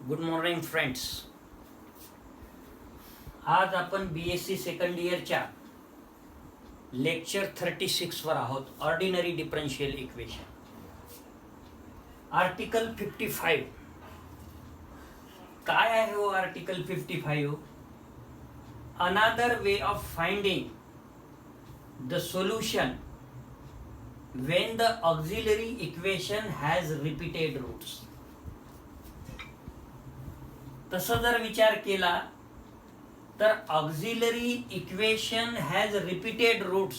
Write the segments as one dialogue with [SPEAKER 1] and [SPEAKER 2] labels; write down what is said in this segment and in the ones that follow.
[SPEAKER 1] Good morning friends. आज आपण BSc second इयरच्या लेक्चर 36 वर आहोत. Ordinary differential equation. आर्टिकल 55. काय आहे हो article 55? Another way of finding the solution when the auxiliary equation has repeated roots. तसं जर विचार केला तर auxiliary equation has repeated roots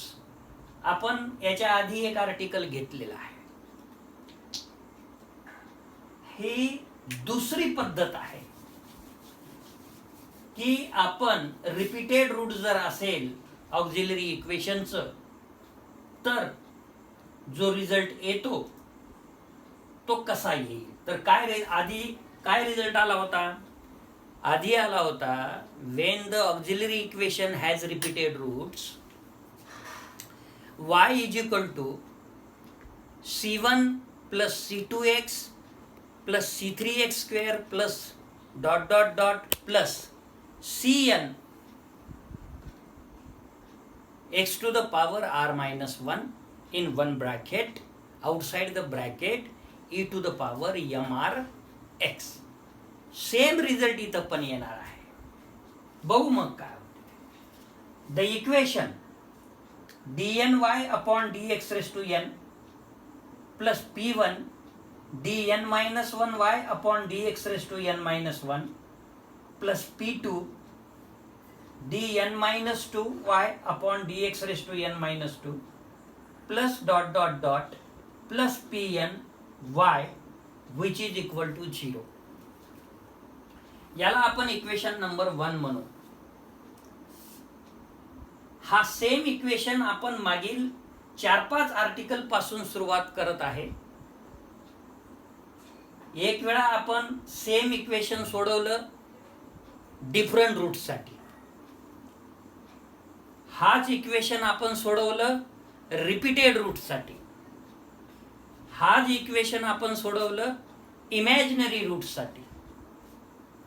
[SPEAKER 1] आपण याच्या आधी एक आर्टिकल घेतलेला आहे. ही दुसरी पद्धत आहे की आपण रिपीटेड रूट जर असेल ऑक्झिलरी इक्वेशनचं तर जो रिझल्ट येतो तो कसा येईल. तर आधी काय रिझल्ट आला होता? आधी आला होता when the auxiliary equation has repeated roots y is equal to c1 plus c2x plus c3x square plus dot dot dot plus cn x to the power r minus 1 in one bracket, outside the bracket e to the power mr x. Same result इथं पण येणार आहे. बघू मग काय होते. The equation dny upon dx raise to n plus p1 dn minus 1y upon dx raise to n minus 1 plus p2 dn minus 2y upon dx raise to n minus 2 plus dot dot dot plus pn y which is equal to 0. याला आपण equation number 1 म्हणू. हा same equation आपण मागील 4-5 article पासून सुरुवात करत आहे. एक वेळा आपण सेम इक्वेशन सोडवलं डिफरंट रूट्ससाठी. हाच इक्वेशन आपण सोडवलं रिपीटेड रूट्ससाठी. हाच इक्वेशन आपण सोडवलं इमॅजिनरी रूट्ससाठी.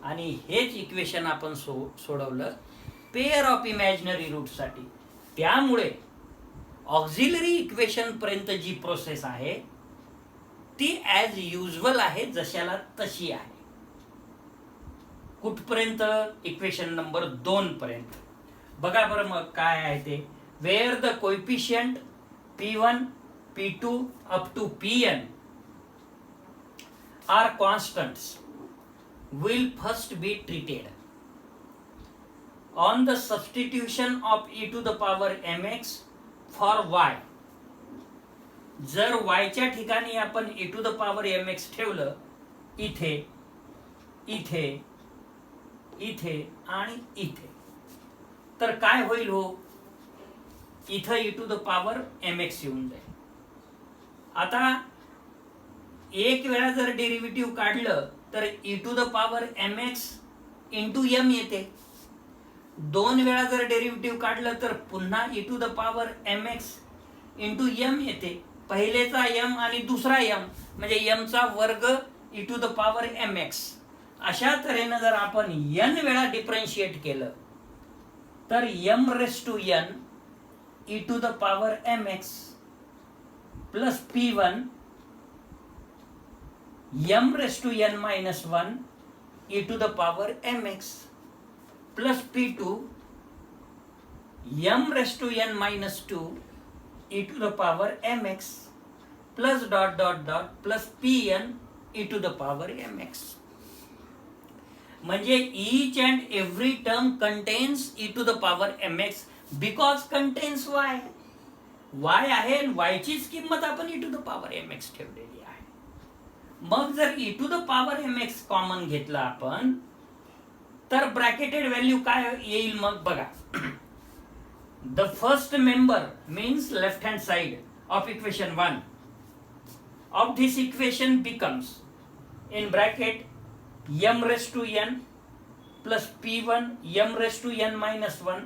[SPEAKER 1] आणि हेच इक्वेशन आपण सोडवलं पेअर ऑफ इमॅजिनरी रूटसाठी. त्यामुळे ऑक्झिलरी इक्वेशन पर्यंत जी प्रोसेस आहे ती ॲज युजल आहे, जशाला तशी आहे. कुठपर्यंत? इक्वेशन नंबर 2 पर्यंत. बघा बरं मग काय आहे ते. Where the coefficient p1 p2 up to pn are constants will first be treated. On the substitution of e to the power mx for y, जर y च्या ठिकाणी आपण e to the power mx ठेवलं इथे, इथे, इथे आणि इथे, तर काय होईल हो? इथं e to the power mx येऊन जाईल. आता एक वेळा जर डेरिव्हेटिव्ह काढलं तर e to the power mx into m येते. 2 वेळा जर डेरिव्हेटिव्ह काढलं तर पुन्हा e to the power mx into m येते. पहिलेचा m आणि दुसरा m म्हणजे m चा वर्ग e to the power mx. अशा तऱ्हेनं जर आपण n वेळा डिफरन्शिएट केलं तर m raise to n e to the power mx plus p1 m raised to n minus 1 e to the power mx plus p2 m raised to n minus 2 e to the power mx plus dot dot dot plus pn e to the power mx. म्हणजे each and every term contains e to the power mx because contains y. y आहे, y चीच किंमत आपण e to the power mx ठेवलेली आहे. मग जर e to the power mx common घेतला आपण तर ब्रॅकेटेड व्हॅल्यू काय येईल मग बघा. The first member means left hand side of equation 1 of this equation becomes in bracket m raise to n plus p1 m raise to n minus 1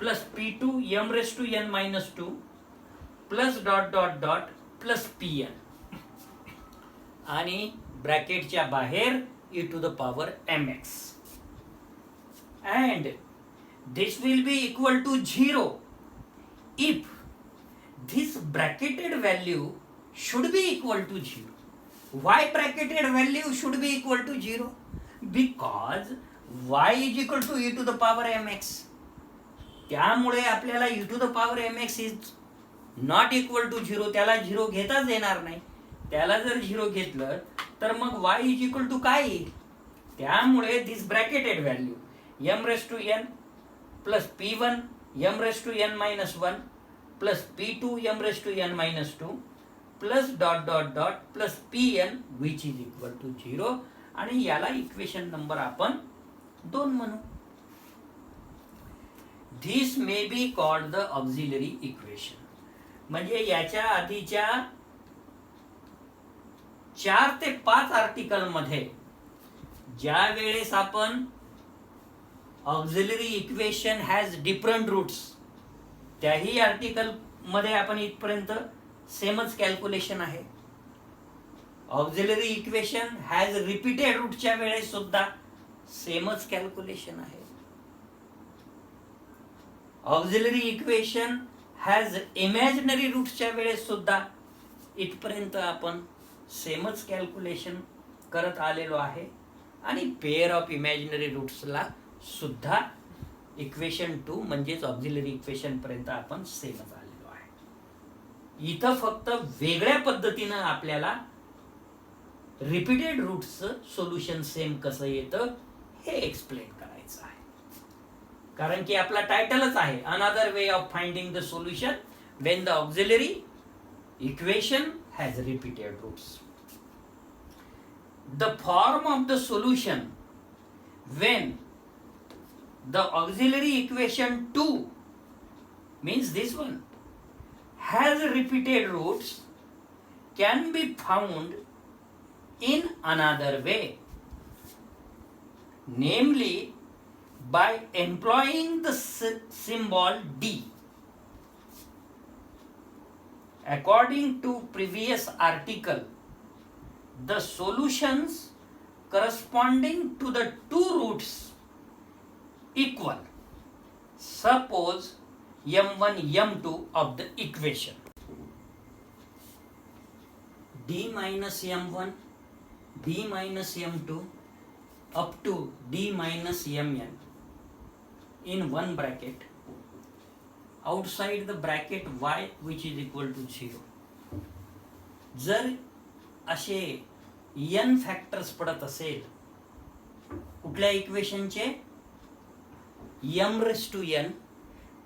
[SPEAKER 1] plus p2 m raise to n minus 2 plus dot dot dot plus pn. आणि ब्रॅकेटच्या बाहेर e to the power mx, and this will be equal to 0 if this bracketed value should be equal to 0. Why bracketed value should be equal to 0? Because y is equal to e to the power mx. त्यामुळे आपल्याला e to the power mx is not equal to 0, त्याला 0 घेताच येणार नाही. त्याला जर 0 घेतलं तर मग y is equal to काय येईल? त्यामुळे this bracketed value m raised to n plus p1 m raised to n minus 1 plus p2 m raised to n minus 2 plus dot dot dot plus pn which is equal to 0, आणि याला equation number आपण 2 म्हणू. This may be called the auxiliary equation. म्हणजे याच्या आधीच्या 4 ते 5 article मध्ये ज्या वेळेस आपण auxiliary equation has different roots, त्याही आर्टिकल मध्ये आपण इथपर्यंत सेमच कॅल्क्युलेशन आहे. ऑक्झिलरी इक्वेशन हॅज रिपीटेड रूटच्या वेळेस सुद्धा सेमच कॅल्क्युलेशन आहे. ऑक्झिलरी इक्वेशन हॅज इमॅजिनरी रूट्सच्या वेळेस सुद्धा इथपर्यंत आपण सेमच कॅल्क्युलेशन करत आलेलो आहे, आणि पेअर ऑफ इमॅजिनरी रूट्सला सुद्धा इक्वेशन 2 म्हणजेच ऑक्झिलरी इक्वेशन पर्यंत आपण सेमच आलेलो आहे. इथं फक्त वेगळ्या पद्धतीनं आपल्याला रिपीटेड रूट्सचं सोल्युशन सेम कसं येतं हे एक्सप्लेन करायचं आहे, कारण की आपला टायटलच आहे another way of finding the solution when the auxiliary equation has repeated roots. The form of the solution when the auxiliary equation 2 means this one has repeated roots can be found in another way, namely by employing the symbol D. According to previous article, the solutions corresponding to the two roots equal. Suppose m1 m2 of the equation d minus m1 d minus m2 up to d minus mn in one bracket, outside the bracket y which is equal to 0. जर असे n factors पडत असेल कुठल्या इक्वेशनचे, m raise to n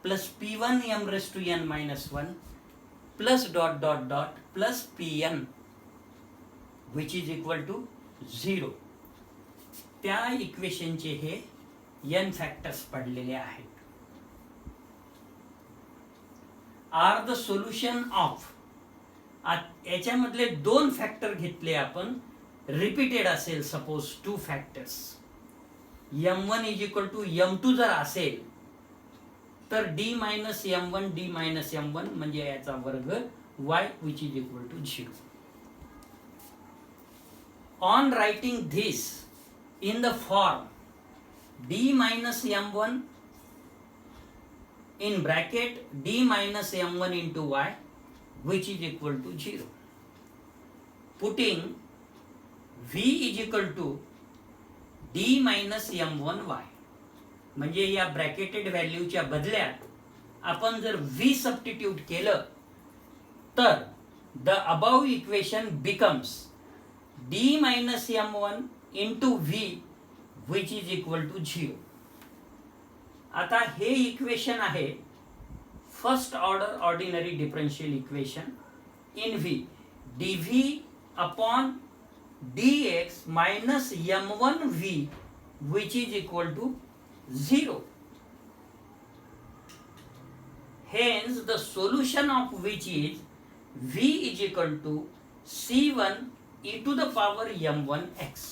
[SPEAKER 1] plus p1 m raise to n minus 1 plus dot dot dot plus pn which is equal to 0, त्या इक्वेशनचे हे n factors पडलेले आहेत. आर द सोल्युशन ऑफ, याच्यामधले 2 फॅक्टर घेतले आपण, रिपीटेड असेल suppose 2 factors, m1 is equal to m2 जर असेल तर d minus m1 d minus m1 म्हणजे याचा वर्ग y which is equal to 0. On writing this in the form d minus m1 in bracket d minus m1 into y which is equal to 0. Putting v is equal to d minus m1 y, म्हणजे या ब्रॅकेटेड व्हॅल्यूच्या बदल्यात आपण जर v substitute केलं तर the above equation becomes d minus m1 into v which is equal to 0. आता हे इक्वेशन आहे first order ordinary differential equation in v dv upon dx minus m1v which is equal to 0. Hence the solution of which is v is equal to c1 e to the power m1x.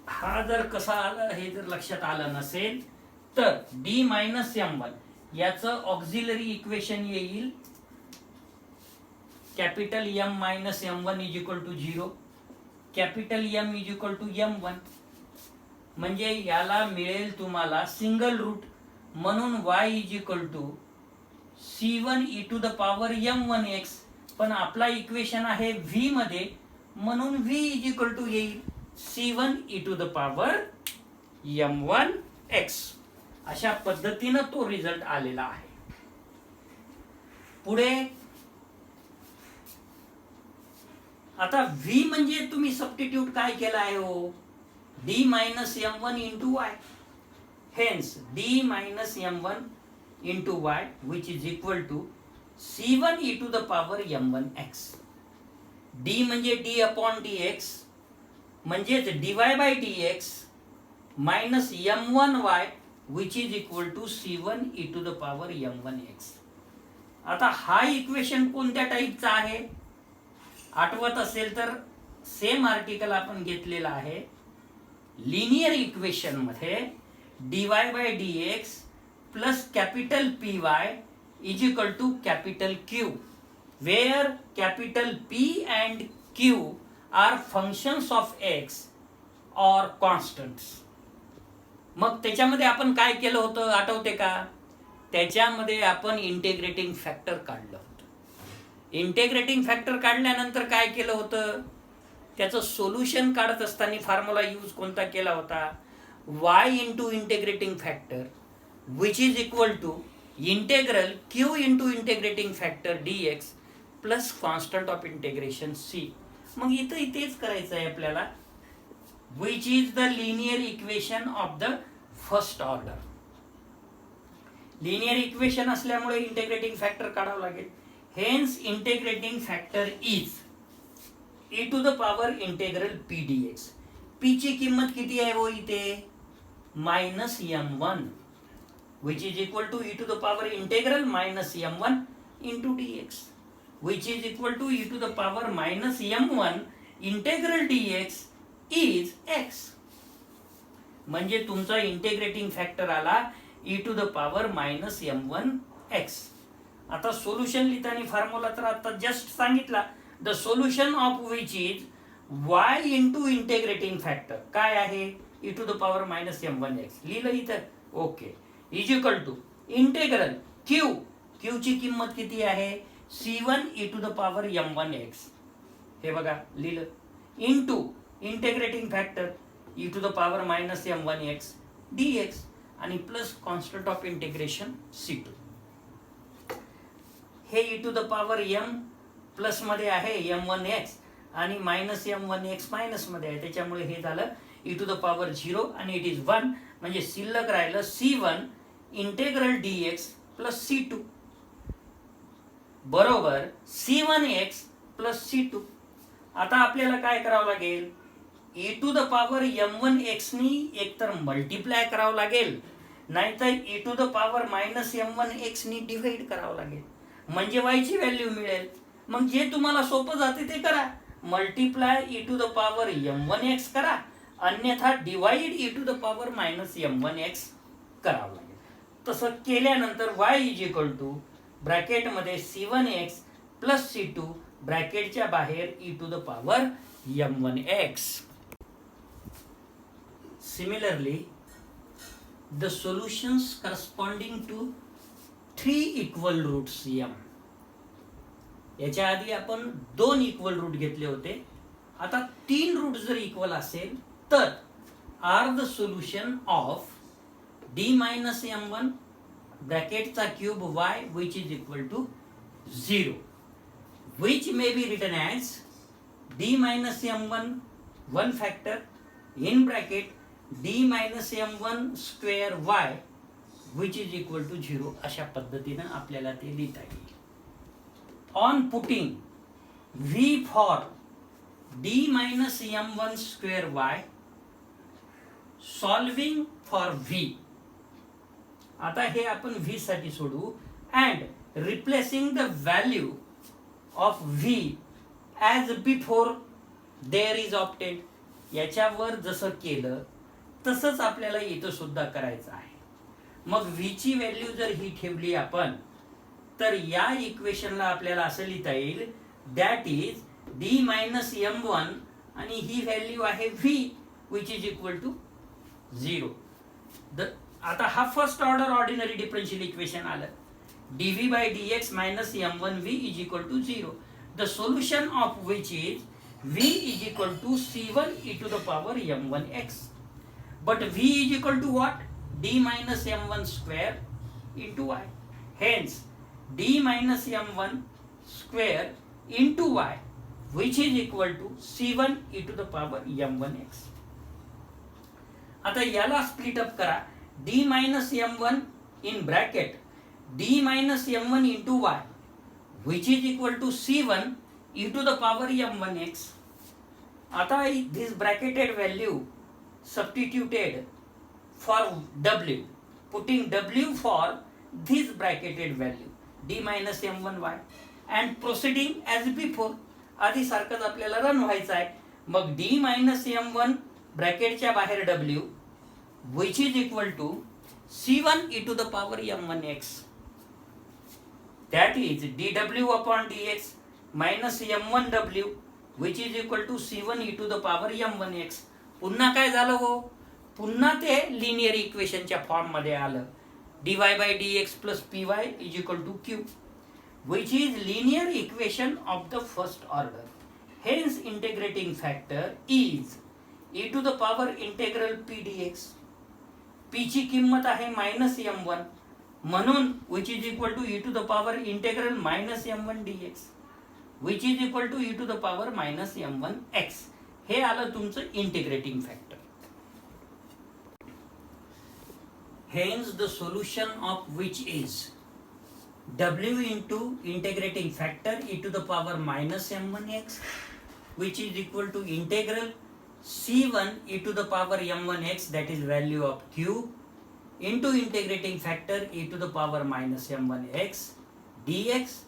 [SPEAKER 1] हा जर कसा आला हे जर लक्षात आलं नसेल तर d मायनस m1 याचं ऑक्झिलरी इक्वेशन येईल capital M minus M1 is equal to 0, capital M is equal to M1. म्हणजे याला मिळेल तुम्हाला सिंगल रूट, म्हणून y is equal to C1 e to the power M1x. पण आपला इक्वेशन आहे v मध्ये, म्हणून v इज इक्वल टू येईल C1 e to the power M1x. अशा पद्धतीनं तो रिझल्ट आलेला आहे. पुढे आता v म्हणजे तुम्ही सबस्टिट्यूट काय केलं आहे हो, d minus M1 into y. Hence d minus M1 into y which is equal to C1 e to the power M1x. d म्हणजे d upon dx म्हणजेच dy by dx minus M1y which is equal to C1 e to the power M1x. आता हा equation कोणत्या टाईपचा आहे आठवत असेल तर सेम आर्टिकल आपण घेतलेला आहे. लिनियर इक्वेशन मध्ये dy by dx plus capital Py is equal to capital Q, where capital P and Q are functions of x or constants. मग त्याच्यामध्ये आपण काय केलं होतं आठवते का, त्याच्यामध्ये आपण इंटिग्रेटिंग फॅक्टर काढलं होतं. इंटिग्रेटिंग फॅक्टर काढल्यानंतर काय केलं होतं, त्याचं सोल्युशन काढत असताना फॉर्म्युला यूज कोणता केला होता, y into integrating factor which is equal to integral q into integrating factor dx plus constant of integration c. मग इथेच करायचं आहे आपल्याला, which is the linear equation of the first order. Linear equation असल्यामुळे integrating factor काढावं लागेल. Hence integrating factor is e to the power integral p dx. p ची किंमत किती आहे हो इथे, minus M1 which is equal to e to the power integral minus M1 into dx, which is equal to e to the power minus M1 integral dx is x. म्हणजे तुमचा integrating factor आला e to the power minus M1 x. आता solution लिहिताना formula तर आता just सांगितला, the solution of which is y into integrating factor काय आहे e to the power minus M1 x. लिहिलं इथं, okay, is equal to integral q, q ची किंमत किती आहे C1 e to the power M1x. हे बघा लिहिलं, into integrating factor e to the power minus M1x dx आणि plus constant of integration C2. हे e to the power m plus मध्ये आहे M1x आणि मायनस M1x मायनस मध्ये आहे, त्याच्यामुळे हे झालं e टू द पॉवर 0 आणि इट इज 1. म्हणजे शिल्लक राहिलं C1 integral dx plus C2 बरोबर C1x प्लस C2. आता आपल्याला काय करावं लागेल, e to the power M1x नी एकतर मल्टिप्लाय करावं लागेल, नाहीतर e to the power minus M1x नी डिवाइड करावं लागेल, म्हणजे y ची व्हॅल्यू मिळेल. मग जे तुम्हाला सोपं जाते ते करा, multiply e to the power M1x करा, अन्यथा divide e to the power minus M1x करावं लागेल. तसं केल्यानंतर y इज इक्वल टू ब्रॅकेटमध्ये C1x प्लस C2 ब्रॅकेटच्या बाहेर e to the power M1x. Similarly the solutions corresponding to 3 equal roots m. याच्या आधी आपण 2 इक्वल रूट घेतले होते, आता 3 रूट जर इक्वल असेल तर are the solution of d minus M1 ब्रॅकेटचा cube y which is equal to 0, which may be written as d minus M1 1 factor in bracket d minus M1 square y which is equal to 0. अशा पद्धतीने आपल्याला ते लिहिता येईल. On putting v for d minus M1 square y, solving for v, आता हे आपण v साठी सोडू, and replacing the value of v as before there is obtained. याच्यावर जसं केलं तसंच आपल्याला इथं सुद्धा करायचं आहे. मग v ची व्हॅल्यू जर ही ठेवली आपण, तर या इक्वेशनला आपल्याला असं लिहिता येईल that is D minus m1 आणि ही व्हॅल्यू आहे v which is equal to 0. आता हा first order ordinary differential equation आलं. dv by dx minus m1v is equal to 0. The solution of which is v is equal to c1 e to the power m1x. But v is equal to what? d minus m1 square into y. Hence, d minus m1 square into y, which is equal to c1 e to the power m1x. आता याला split up करा. d minus m1 in bracket d minus m1 into y, which is equal to c1 e to the power m1x. आता this bracketed value substituted for w, putting w for this bracketed value d minus m1y and proceeding as before. आधी सारखंच आपल्याला run व्हायचं आहे. मग d minus m1 ब्रॅकेटच्या बाहेर w, which is equal to c1 e to the power m1x. That is dw upon dx minus m1w, which is equal to c1 e to the power m1x. पुन्हा काय झालं हो? पुन्हा ते linear इक्वेशनच्या form मध्ये आलं. dy by dx plus py is equal to q, which is linear equation of the first order. Hence integrating factor is e to the power integral p dx. p ची किंमत आहे minus m1 म्हणून which is equal to e to the power integral minus m1 dx, which is equal to e to the power minus m1 x. हे आलं तुमचं integrating factor. Hence the solution of which is w into integrating factor e to the power minus m1x, which is equal to integral c1 e to the power m1x, that is value of q, into integrating factor e to the power minus m1x dx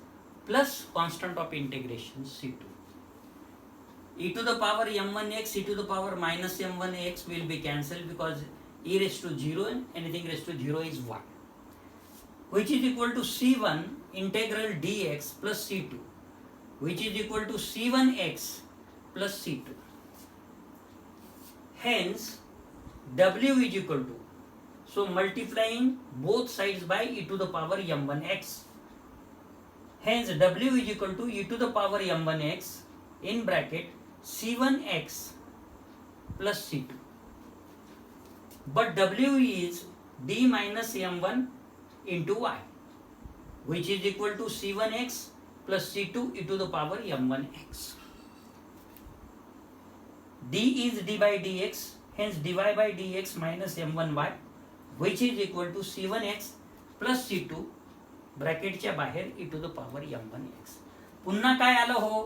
[SPEAKER 1] plus constant of integration c2. E to the power m1x, e to the power minus m1x will be cancelled because e raised to 0 and anything raised to 0 is 1, which is equal to c1 integral dx plus c2, which is equal to c1x plus c2. Hence w is equal to, so multiplying both sides by e to the power m1x. Hence w is equal to e to the power m1x in bracket c1x plus c2. But w is d minus m1 into y, which is equal to c1x plus c2 e to the power m1x. d is d by dx, hence dy by dx minus m1y, which is equal to c1x plus c2 ब्रॅकेटच्या बाहेर e to the power m1x. पुन्हा काय आलं हो?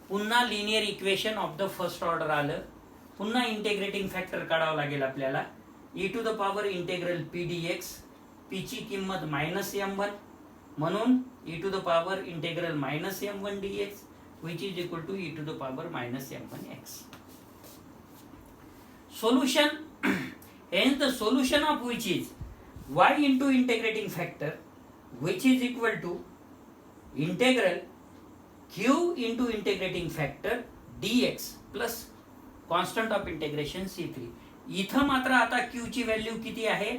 [SPEAKER 1] पुन्हा linear equation of the first order आलं. पुन्हा integrating factor काढावं लागेल आपल्याला. e to the power integral p dx, p ची किंमत मायनस m1 म्हणून e to the power integral minus m1 dx, which is equal to e to the power minus m1x. Solution hence the solution of which is y into integrating factor, which is equal to integral q into integrating factor dx plus constant of integration c3. इथं मात्र आता q ची value किती आहे?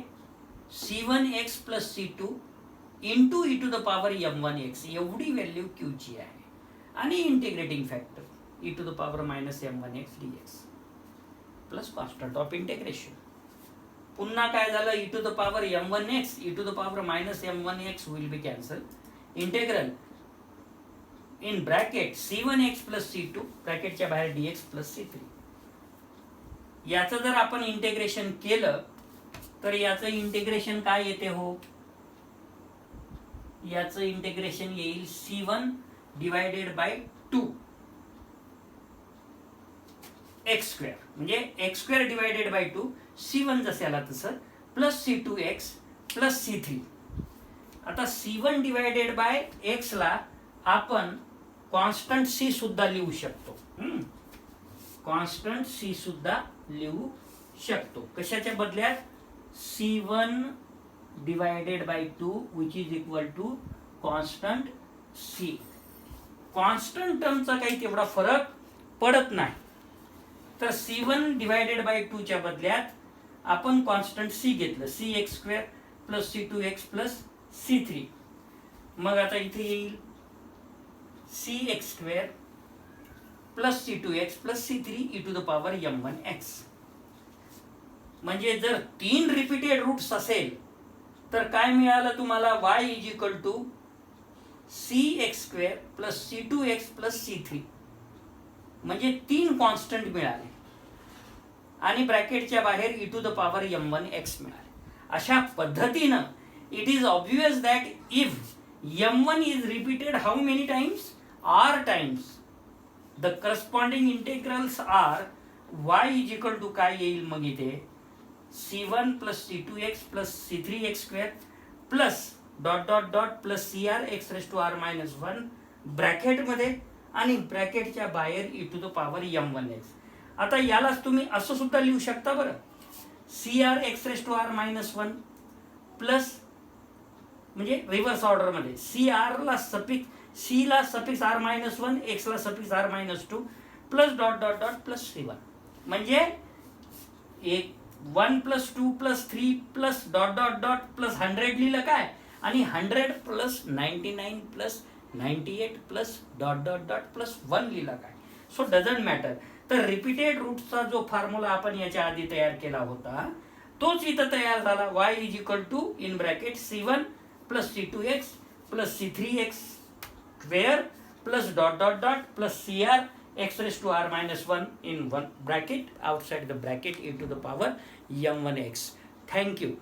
[SPEAKER 1] c1x plus c2 into e to the power m1x एवढी value q ची आहे. आणि integrating factor e to the power minus m1x dx plus constant of integration. पुन्हा काय झालं? e to the power m1x, e to the power minus m1x will be cancelled. Integral in bracket c1x plus c2 ब्रॅकेटच्या बाहेर dx plus c3. याचं जर आपण integration केलं तर याचं इंटिग्रेशन काय येते हो? याचं इंटिग्रेशन येईल c1 divided by 2 x square, म्हणजे x square divided by 2 c1 जसे आला तसं प्लस c2x प्लस c3. आता c1 डिवायडेड बाय x ला आपण कॉन्स्टंट c सुद्धा लिहू शकतो. कॉन्स्टंट c सुद्धा लिहू शकतो. कशाच्या बदल्यात? c1 divided by 2 which is equal to constant c. Constant टर्मचा काही तेवढा फरक पडत नाही. तर C1 डिवायडेड बाय 2 च्या बदल्यात आपण कॉन्स्टंट C घेतलं, CX² plus C2x plus C3. मग आता इथे येईल CX² plus C2x plus C3 e to the power m1x. म्हणजे जर 3 रिपीटेड रूट्स असेल तर काय मिळालं तुम्हाला, y is equal to CX² plus C2x plus C3, म्हणजे 3 कॉन्स्टंट मिळाले आणि ब्रॅकेटच्या बाहेर e to the power m1x मिळाले. अशा पद्धतीनं it is obvious that if m1 is repeated how many times, r times, the corresponding integrals are y is equal to काय येईल मग इथे C1 plus C2x plus C3x² plus dot dot dot plus CRx⁻⁻1 ब्रॅकेटमध्ये आणि ब्रॅकेटच्या बाहेर e to the power m1x. आता यालाच तुम्ही असं सुद्धा लिहू शकता बरं, CRx⁻⁻1 प्लस, म्हणजे रिव्हर्स ऑर्डर मध्ये CR ला सफिक्स, C ला सफिक्स R-1, X ला suffix R-2 plus dot dot dot plus C1, म्हणजे 1 plus 2 plus 3 plus dot dot dot plus 100 लिहिलं काय, आणि 100 plus 99 plus 98 plus dot dot dot plus 1 लिहिला काय. So doesn't matter. तर रिपीटेड रूट्सचा जो फॉर्म्युला आपण याच्या आधी तयार केला होता तोच इथं तयार झाला. y is equal to in bracket C1 plus C2x plus C3x² plus dot dot dot plus CRx⁻⁻1 in one bracket, outside the bracket e to the power m1x. Thank you.